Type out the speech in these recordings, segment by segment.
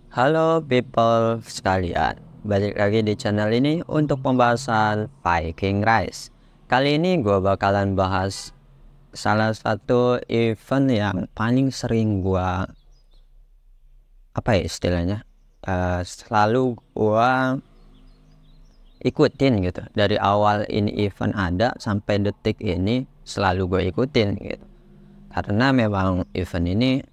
Halo people sekalian, balik lagi di channel ini untuk pembahasan Viking Rise. Kali ini gue bakalan bahas salah satu event yang paling sering gue istilahnya selalu gue ikutin gitu. Dari awal ini event ada sampai detik ini selalu gue ikutin gitu. Karena memang event ini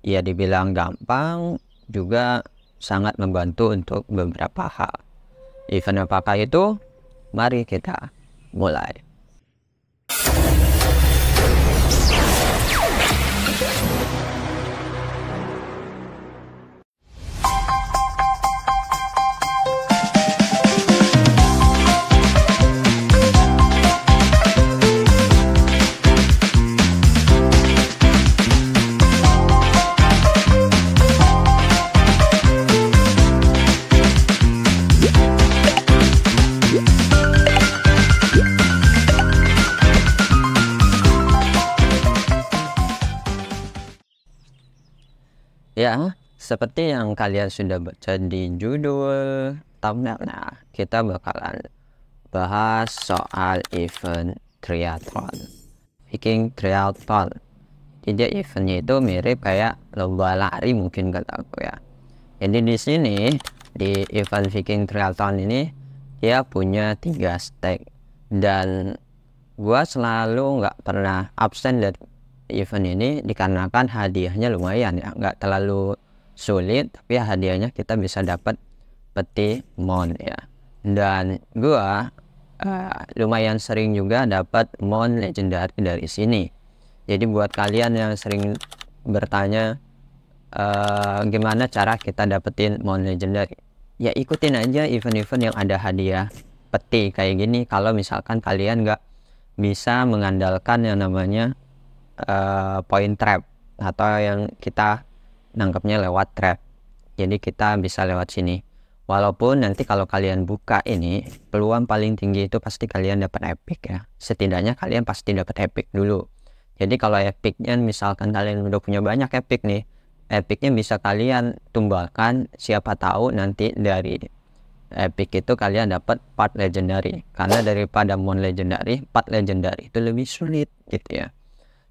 ya dibilang gampang, juga sangat membantu untuk beberapa hal. Event apakah itu? Mari kita mulai. Ya, seperti yang kalian sudah baca di judul thumbnail, nah kita bakalan bahas soal event triathlon, Viking Triathlon. Jadi eventnya itu mirip kayak lomba lari mungkin kata aku ya. Jadi di sini di event Viking Triathlon ini dia punya 3 stake, dan gua selalu nggak pernah absen dari event ini dikarenakan hadiahnya lumayan ya, nggak terlalu sulit, tapi hadiahnya kita bisa dapat peti mon ya. Dan gua lumayan sering juga dapat mon legendary dari sini. Jadi buat kalian yang sering bertanya gimana cara kita dapetin mon legendary, ya ikutin aja event-event yang ada hadiah peti kayak gini. Kalau misalkan kalian nggak bisa mengandalkan yang namanya point trap atau yang kita nangkepnya lewat trap, jadi kita bisa lewat sini. Walaupun nanti kalau kalian buka ini, peluang paling tinggi itu pasti kalian dapat epic ya, setidaknya kalian pasti dapat epic dulu. Jadi kalau epicnya misalkan kalian udah punya banyak epic nih, epicnya bisa kalian tumbalkan, siapa tahu nanti dari epic itu kalian dapat part legendary, karena daripada mon legendary, part legendary itu lebih sulit gitu ya.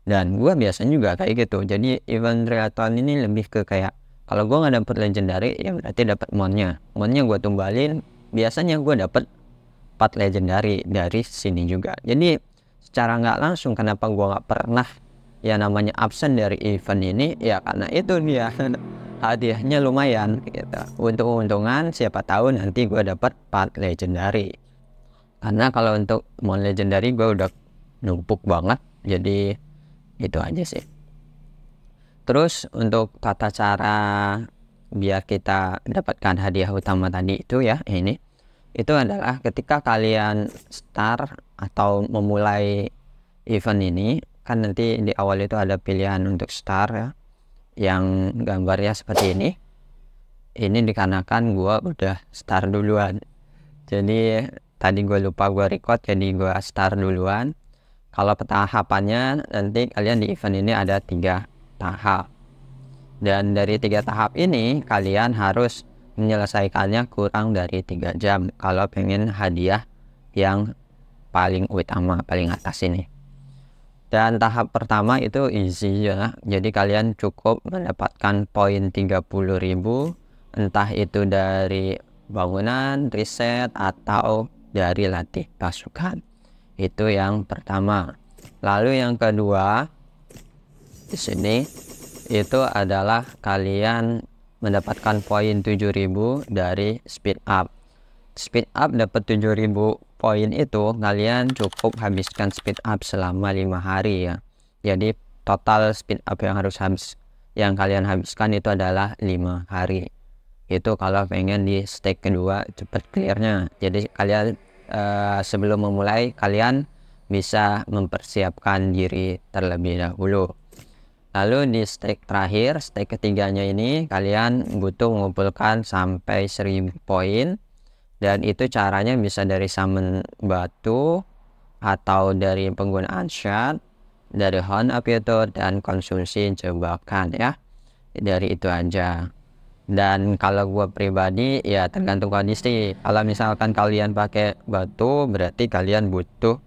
Dan gue biasanya juga kayak gitu. Jadi event triathlon ini lebih ke kayak, kalau gue nggak dapet legendary ya berarti dapat monnya gue tumbalin, biasanya gue dapet part legendary dari sini juga. Jadi secara nggak langsung kenapa gue nggak pernah ya namanya absen dari event ini, ya karena itu dia hadiahnya lumayan gitu. Untung-untungan siapa tahu nanti gue dapat part legendary. Karena kalau untuk mon legendary gue udah numpuk banget, jadi itu aja sih. Terus untuk tata cara biar kita dapatkan hadiah utama tadi itu ya, ini itu adalah ketika kalian start atau memulai event ini, kan nanti di awal itu ada pilihan untuk start ya, yang gambarnya seperti ini dikarenakan gua udah start duluan. Jadi tadi gue lupa gue record, jadi gue start duluan. Kalau tahapannya nanti kalian di event ini ada 3 tahap, dan dari 3 tahap ini kalian harus menyelesaikannya kurang dari 3 jam kalau pengen hadiah yang paling utama, paling atas ini. Dan tahap pertama itu easy ya, jadi kalian cukup mendapatkan poin 30.000, entah itu dari bangunan, reset, atau dari latih pasukan. Itu yang pertama. Lalu yang kedua di sini itu adalah kalian mendapatkan poin 7.000 dari speed up. Speed up dapat 7.000 poin itu kalian cukup habiskan speed up selama 5 hari ya. Jadi total speed up yang kalian habiskan itu adalah 5 hari. Itu kalau pengen di stake kedua cepat clearnya. Jadi kalian sebelum memulai kalian bisa mempersiapkan diri terlebih dahulu. Lalu di stake terakhir, stake ketiganya ini kalian butuh mengumpulkan sampai 1000 poin, dan itu caranya bisa dari summon batu atau dari penggunaan shard, dari Horn Apiatur, dan konsumsi jebakan ya. Dari itu aja. Dan kalau gua pribadi ya tergantung kondisi. Kalau misalkan kalian pakai batu berarti kalian butuh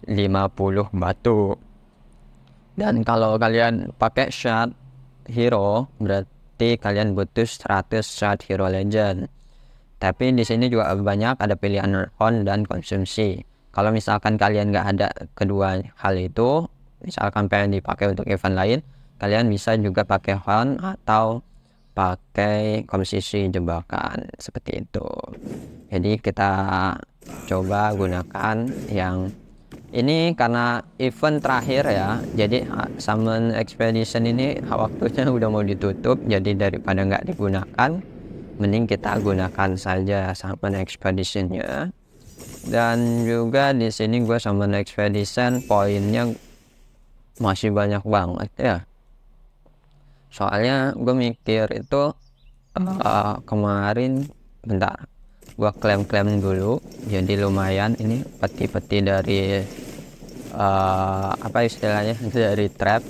50 batu. Dan kalau kalian pakai shard hero berarti kalian butuh 100 shard hero legend. Tapi di sini juga banyak ada pilihan hon dan konsumsi. Kalau misalkan kalian nggak ada kedua hal itu, misalkan pengen dipakai untuk event lain, kalian bisa juga pakai hon atau pakai konsumsi jebakan seperti itu. Jadi kita coba gunakan yang ini karena event terakhir ya, jadi summon expedition ini waktunya udah mau ditutup, jadi daripada nggak digunakan mending kita gunakan saja summon expeditionnya. Dan juga di sini gue summon expedition poinnya masih banyak banget ya, soalnya gue mikir itu kemarin bentar gue klaim dulu, jadi lumayan ini peti-peti dari apa istilahnya dari trap,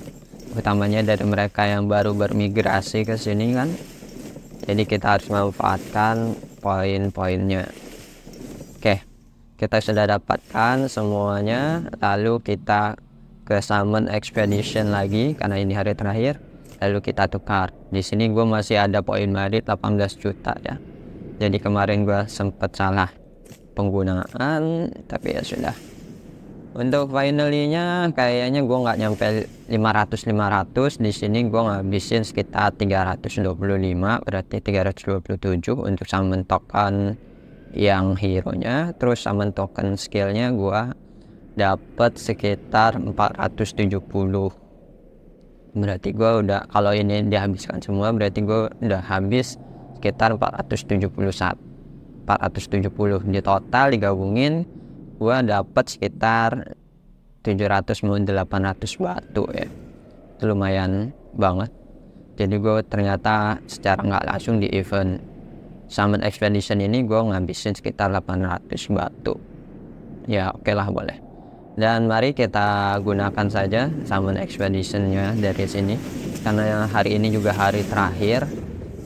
utamanya dari mereka yang baru bermigrasi ke sini kan, jadi kita harus memanfaatkan poin-poinnya. Oke, kita sudah dapatkan semuanya, lalu kita ke summon expedition lagi karena ini hari terakhir, lalu kita tukar. Di sini gue masih ada poin merit 18 juta ya, jadi kemarin gue sempet salah penggunaan, tapi ya sudah. Untuk finally-nya kayaknya gue nggak nyampe 500. Di sini gue ngabisin sekitar 325, berarti 327 untuk summon token yang hero nya. Terus summon token skillnya gue dapat sekitar 470. Berarti gue udah, kalau ini dihabiskan semua berarti gue udah habis sekitar 470. Di total digabungin gue dapat sekitar 700-800 batu ya, itu lumayan banget. Jadi gue ternyata secara nggak langsung di event summon expedition ini gue ngabisin sekitar 800 batu ya. Oke lah, boleh. Dan mari kita gunakan saja summon expeditionnya dari sini, karena hari ini juga hari terakhir,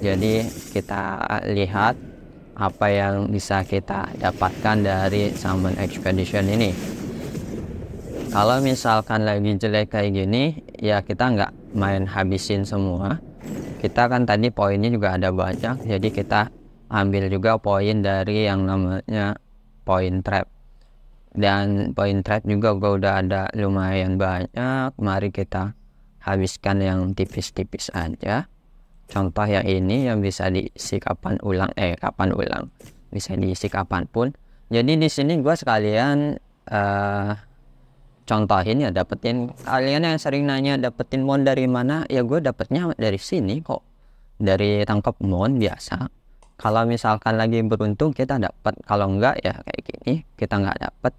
jadi kita lihat apa yang bisa kita dapatkan dari summon expedition ini. Kalau misalkan lagi jelek kayak gini ya kita nggak main habisin semua, kita kan tadi poinnya juga ada banyak, jadi kita ambil juga poin dari yang namanya poin trap. Dan poin trap juga gue udah ada lumayan banyak, mari kita habiskan yang tipis-tipis aja. Contoh yang ini yang bisa diisi kapan ulang, bisa diisi kapanpun. Jadi di sini gue sekalian contohin ya, dapetin, kalian yang sering nanya dapetin mon dari mana, ya gue dapetnya dari sini kok, dari tangkap mon biasa. Kalau misalkan lagi beruntung kita dapat, kalau enggak ya kayak gini kita nggak dapat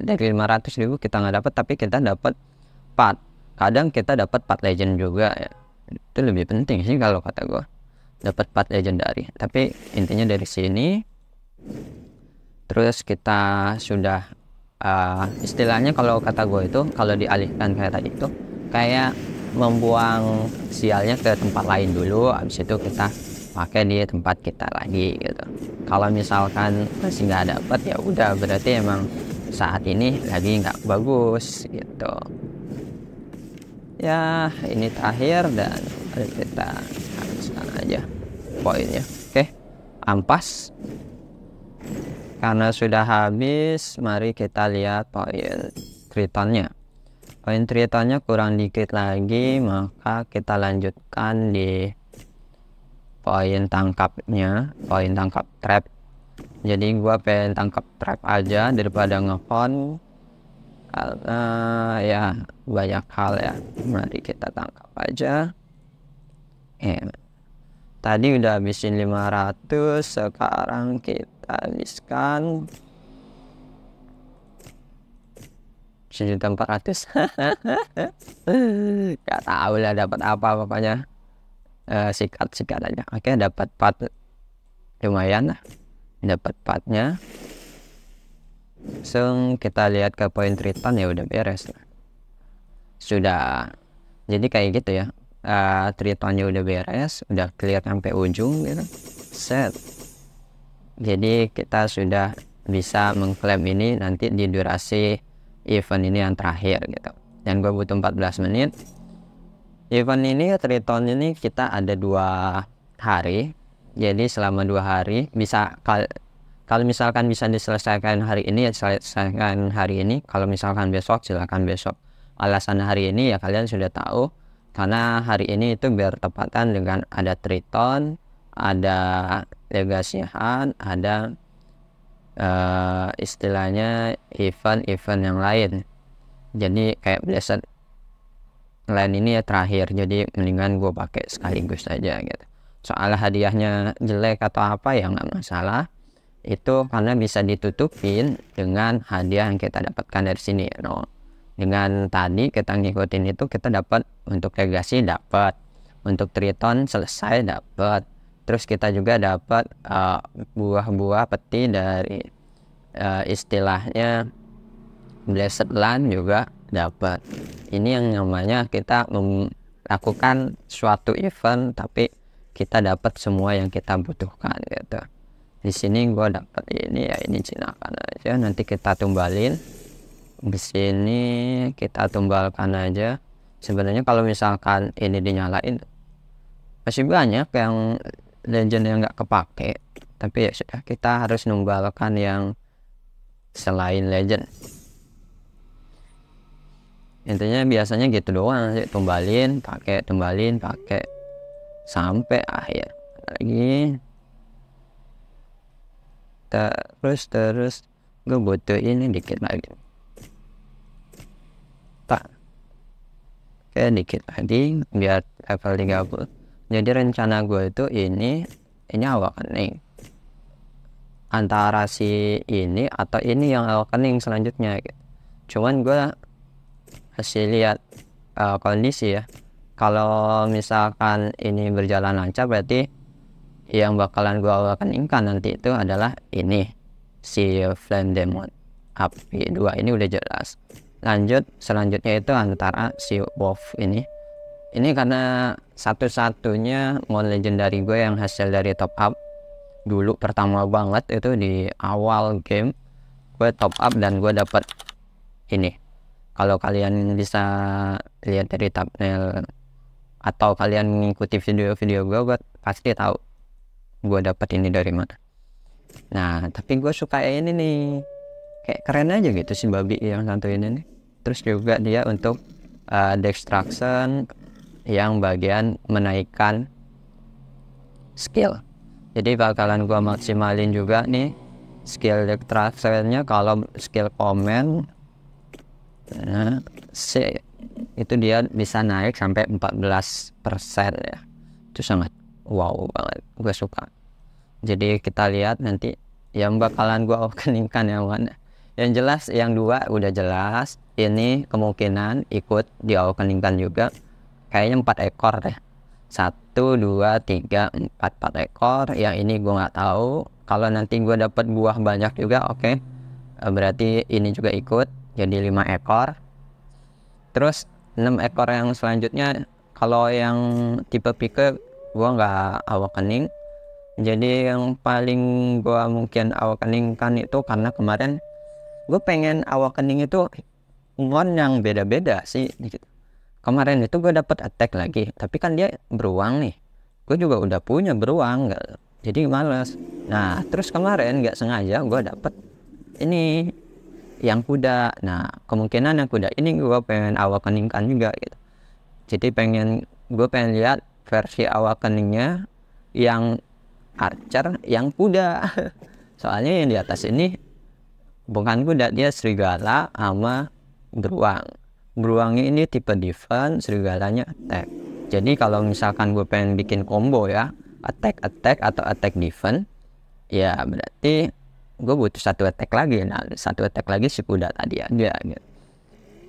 dari 500.000 kita nggak dapat, tapi kita dapat part. Kadang kita dapat part legend juga ya, itu lebih penting sih kalau kata gue, dapat part legendary. Tapi intinya dari sini terus kita sudah istilahnya kalau kata gue itu kalau dialihkan kayak tadi itu kayak membuang sialnya ke tempat lain dulu, habis itu kita pakai di tempat kita lagi gitu. Kalau misalkan masih nggak dapat ya udah, berarti emang saat ini lagi nggak bagus gitu ya. Ini terakhir dan kita habiskan aja poinnya. Oke, ampas. Karena sudah habis, mari kita lihat poin tritonnya. Poin tritonnya kurang dikit lagi, maka kita lanjutkan di poin tangkapnya, poin tangkap trap. Jadi gua pengen tangkap trap aja daripada ngefon, karena ya banyak hal ya. Mari kita tangkap aja. Tadi udah habisin 500, sekarang kita habiskan 1.400. Gak tahu lah dapat apa, pokoknya sikat aja. Oke, dapat part lumayan lah, dapat partnya. Langsung kita lihat ke poin triton, ya udah beres lah. Sudah, jadi kayak gitu ya, tritonnya udah beres, udah clear sampai ujung gitu, set. Jadi kita sudah bisa mengklaim ini nanti di durasi event ini yang terakhir gitu. Dan gue butuh 14 menit. Event ini, triton ini kita ada 2 hari. Jadi selama 2 hari bisa, kalau misalkan bisa diselesaikan hari ini ya selesaikan hari ini. Kalau misalkan besok silakan besok. Alasan hari ini ya kalian sudah tahu, karena hari ini itu biar tepatan dengan ada triton, ada legasihan, ada istilahnya event-event yang lain. Jadi kayak Blessed Land ini ya terakhir, jadi mendingan gue pakai sekaligus saja gitu. Soal hadiahnya jelek atau apa ya nggak masalah, itu karena bisa ditutupin dengan hadiah yang kita dapatkan dari sini, no. Dengan tadi kita ngikutin itu, kita dapat untuk legasi dapat, untuk triton selesai dapat, terus kita juga dapat buah-buah peti dari istilahnya Blessed Land juga dapat. Ini yang namanya kita melakukan suatu event tapi kita dapat semua yang kita butuhkan gitu. Di sini gue dapat ini ya, ini jinakan aja, nanti kita tumbalin. Di sini kita tumbalkan aja. Sebenarnya kalau misalkan ini dinyalain masih banyak yang legend yang nggak kepake, tapi ya sudah, kita harus numbalkan yang selain legend. Intinya biasanya gitu doang sih, tumbalin pakai sampai akhir lagi. Terus gue butuh ini dikit lagi, oke, dikit lagi biar level 30. Jadi rencana gue itu ini awakening antara si ini atau ini yang awakening selanjutnya gitu. Cuman gue masih lihat kondisi ya. Kalau misalkan ini berjalan lancar, berarti yang bakalan gue awakeningkan nanti itu adalah ini, si Flame Demon api 2 ini udah jelas. Lanjut selanjutnya itu antara si Wolf ini karena satu-satunya mon legendary gue yang hasil dari top up dulu pertama banget, itu di awal game gue top up dan gue dapat ini. Kalau kalian bisa lihat dari thumbnail atau kalian mengikuti video-video gue pasti tahu gue dapat ini dari mana. Nah, tapi gue suka ini nih, kayak keren aja gitu si babi yang satu ini nih. Terus juga dia untuk destruction yang bagian menaikkan skill. Jadi bakalan gue maksimalin juga nih skill destructionnya. Kalau skill comment, nah, itu dia bisa naik sampai 14% ya. Itu sangat wow banget, gue suka. Jadi kita lihat nanti yang bakalan gue awakeningkan yang mana. Yang jelas yang 2 udah jelas, ini kemungkinan ikut di awakeningkan juga. Kayaknya 4 ekor deh, 1, 2, 3, 4 ekor. Yang ini gue nggak tahu. Kalau nanti gue dapat buah banyak juga, oke, berarti ini juga ikut, jadi 5 ekor. Terus 6 ekor yang selanjutnya, kalau yang tipe pike gue nggak awakening. Jadi yang paling gue mungkin awakeningkan itu, karena kemarin gue pengen awakening itu mon yang beda-beda sih gitu. Kemarin itu gue dapat attack lagi, tapi kan dia beruang nih, gue juga udah punya beruang, jadi males. Nah terus kemarin nggak sengaja gue dapet ini yang kuda. Nah kemungkinan yang kuda ini gue pengen awakeningkan juga gitu. Jadi gue pengen lihat versi awakeningnya yang archer yang kuda. Soalnya yang di atas ini bukan kuda, dia serigala sama beruang. Beruangnya ini tipe defense, serigalanya attack. Jadi kalau misalkan gue pengen bikin combo ya, attack atau attack defense, ya berarti gue butuh 1 attack lagi. Nah 1 attack lagi si kuda tadi aja gitu.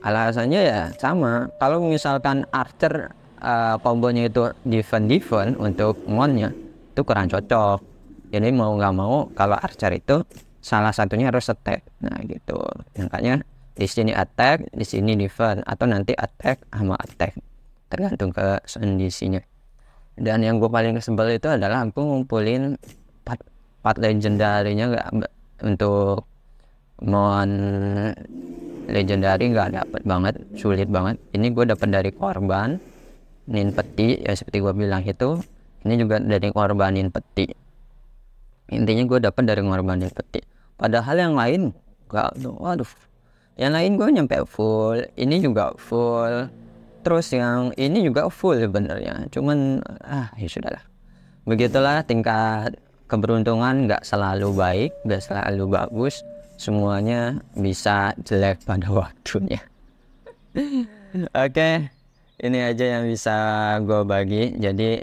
Alasannya ya sama, kalau misalkan archer kombonya itu defense untuk monnya itu kurang cocok. Jadi mau nggak mau kalau archer itu salah satunya harus attack. Nah gitu, makanya di sini attack, di sini defense, atau nanti attack sama attack. tergantung ke kondisinya. Dan yang gue paling sebel itu adalah aku ngumpulin part legendarinya untuk mon legendary nggak dapet banget, sulit banget. Ini gue dapet dari korban Ninpeti ya, seperti gue bilang itu. Ini juga dari korban Ninpeti. Intinya gue dapet dari korban Ninpeti. Padahal yang lain nggak, waduh, yang lain gue nyampe full, ini juga full, terus yang ini juga full sebenarnya. Cuman ya sudahlah, begitulah tingkat keberuntungan, nggak selalu baik, nggak selalu bagus, semuanya bisa jelek pada waktunya. Oke, ini aja yang bisa gue bagi. Jadi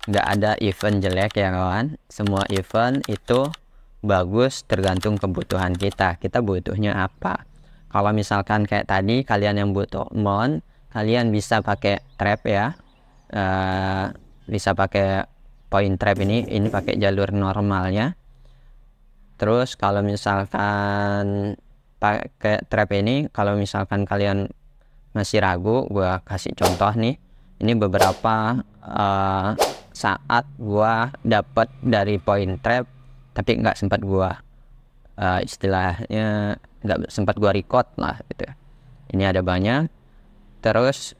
nggak ada event jelek ya kawan, semua event itu bagus tergantung kebutuhan kita butuhnya apa. Kalau misalkan kayak tadi kalian yang butuh mon, kalian bisa pakai trap ya, bisa pakai point trap. Ini pakai jalur normalnya. Terus kalau misalkan pakai trap ini, kalau misalkan kalian masih ragu, gua kasih contoh nih. Ini beberapa saat gua dapat dari point trap tapi nggak sempat gua istilahnya nggak sempat gua record lah gitu. Ini ada banyak. Terus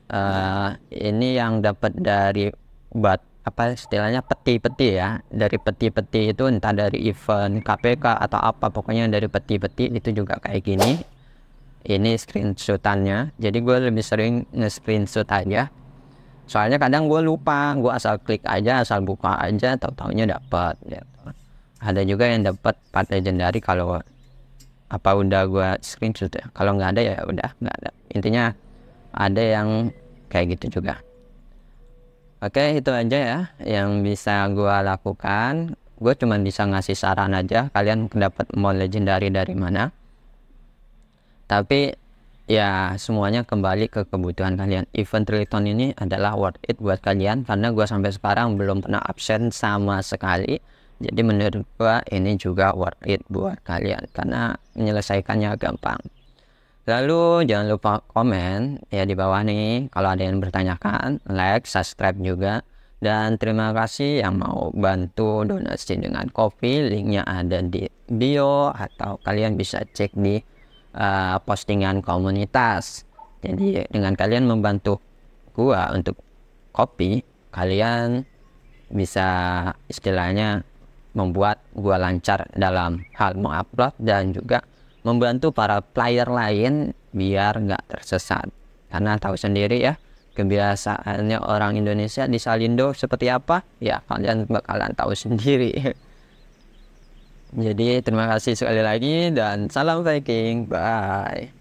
ini yang dapat dari apa istilahnya peti-peti ya, dari peti-peti itu entah dari event KPK atau apa, pokoknya dari peti-peti itu juga kayak gini. Ini screenshotannya, jadi gue lebih sering nge-screenshot aja, soalnya kadang gue lupa, gue asal klik aja, asal buka aja, tahu-taunya dapat gitu. Ada juga yang dapat part legendary kalau apa udah gue screenshot ya, kalau nggak ada ya udah nggak ada. Intinya ada yang kayak gitu juga. Oke, itu aja ya yang bisa gue lakukan. Gue cuma bisa ngasih saran aja, kalian dapat mon legendary dari mana. Tapi ya semuanya kembali ke kebutuhan kalian. Event Triton ini adalah worth it buat kalian, karena gue sampai sekarang belum pernah absen sama sekali. Jadi menurut gue ini juga worth it buat kalian, karena menyelesaikannya gampang. Lalu jangan lupa komen ya di bawah nih kalau ada yang bertanyakan, like, subscribe juga. Dan terima kasih yang mau bantu donasi dengan Ko-fi, linknya ada di bio atau kalian bisa cek di postingan komunitas. Jadi dengan kalian membantu gua untuk Ko-fi, kalian bisa istilahnya membuat gua lancar dalam hal mengupload dan juga membantu para player lain biar nggak tersesat. Karena tahu sendiri ya, kebiasaannya orang Indonesia di Salindo seperti apa, ya kalian bakalan tahu sendiri. Jadi terima kasih sekali lagi dan salam Viking, bye.